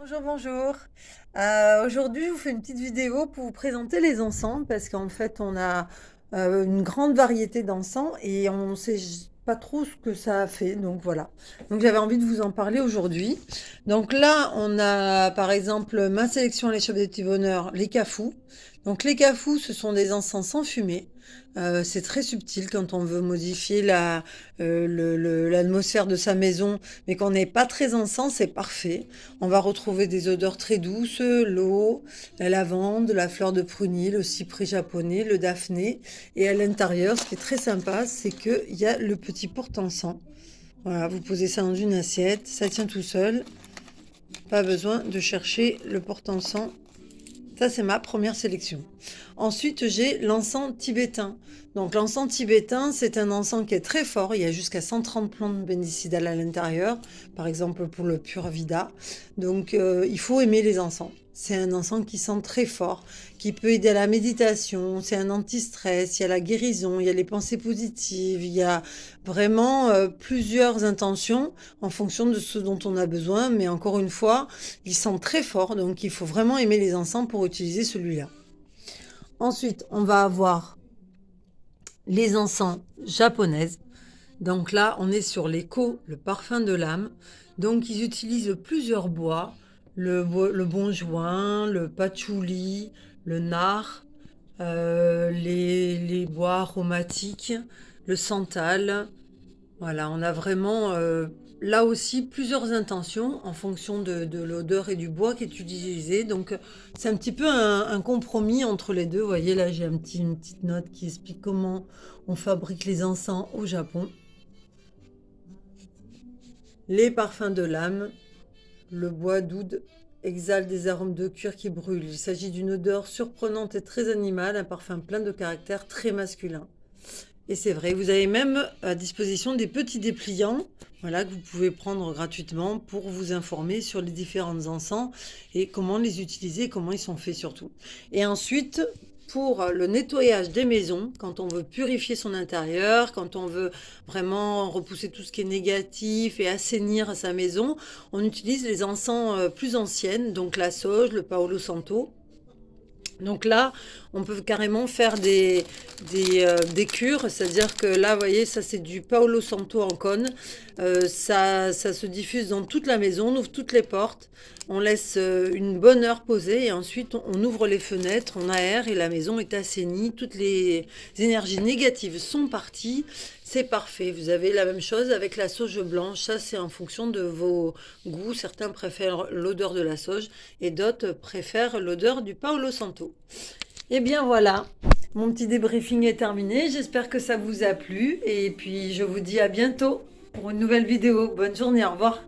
Bonjour, bonjour. Aujourd'hui, je vous fais une petite vidéo pour vous présenter les encens parce qu'en fait, on a une grande variété d'encens et on ne sait pas trop ce que ça a fait. Donc voilà. Donc j'avais envie de vous en parler aujourd'hui. Donc là, on a par exemple ma sélection à l'échoppe des petits bonheurs, les cafous. Donc les cafous, ce sont des encens sans fumée. C'est très subtil quand on veut modifier l'atmosphère de sa maison, mais qu'on n'est pas très encens, c'est parfait. On va retrouver des odeurs très douces, l'eau, la lavande, la fleur de prunille, le cyprès japonais, le daphné. Et à l'intérieur, ce qui est très sympa, c'est qu'il y a le petit porte-encens. Voilà, vous posez ça dans une assiette, ça tient tout seul. Pas besoin de chercher le porte-encens. Ça, c'est ma première sélection. Ensuite, j'ai l'encens tibétain. Donc, l'encens tibétain, c'est un encens qui est très fort. Il y a jusqu'à 130 plantes médicinales à l'intérieur, par exemple pour le Pura Vida. Donc, il faut aimer les encens. C'est un encens qui sent très fort, qui peut aider à la méditation. C'est un anti-stress. Il y a la guérison, il y a les pensées positives. Il y a vraiment plusieurs intentions en fonction de ce dont on a besoin. Mais encore une fois, il sent très fort. Donc, il faut vraiment aimer les encens pour utiliser celui-là. Ensuite, on va avoir les encens japonaises. Donc là, on est sur l'écho, le parfum de l'âme. Donc, ils utilisent plusieurs bois. Le bonjoin, le patchouli, le nard, les bois aromatiques, le santal. Voilà, on a vraiment là aussi plusieurs intentions en fonction de l'odeur et du bois qui est utilisé. Donc c'est un petit peu un compromis entre les deux. Vous voyez là, j'ai une petite note qui explique comment on fabrique les encens au Japon. Les parfums de l'âme, le bois d'oud exhale des arômes de cuir qui brûlent. Il s'agit d'une odeur surprenante et très animale, un parfum plein de caractère très masculin. Et c'est vrai, vous avez même à disposition des petits dépliants, voilà, que vous pouvez prendre gratuitement pour vous informer sur les différents encens et comment les utiliser, comment ils sont faits surtout. Et ensuite, pour le nettoyage des maisons, quand on veut purifier son intérieur, quand on veut vraiment repousser tout ce qui est négatif et assainir sa maison, on utilise les encens plus anciennes, donc la sauge, le Paolo Santo. Donc là, on peut carrément faire des cures, c'est-à-dire que là, vous voyez, ça c'est du Paolo Santo en cône. Ça se diffuse dans toute la maison, on ouvre toutes les portes, on laisse une bonne heure poser et ensuite on ouvre les fenêtres, on aère et la maison est assainie. Toutes les énergies négatives sont parties. C'est parfait. Vous avez la même chose avec la sauge blanche. Ça, c'est en fonction de vos goûts. Certains préfèrent l'odeur de la sauge et d'autres préfèrent l'odeur du Paolo Santo. Et bien voilà, mon petit débriefing est terminé. J'espère que ça vous a plu. Et puis, je vous dis à bientôt pour une nouvelle vidéo. Bonne journée, au revoir.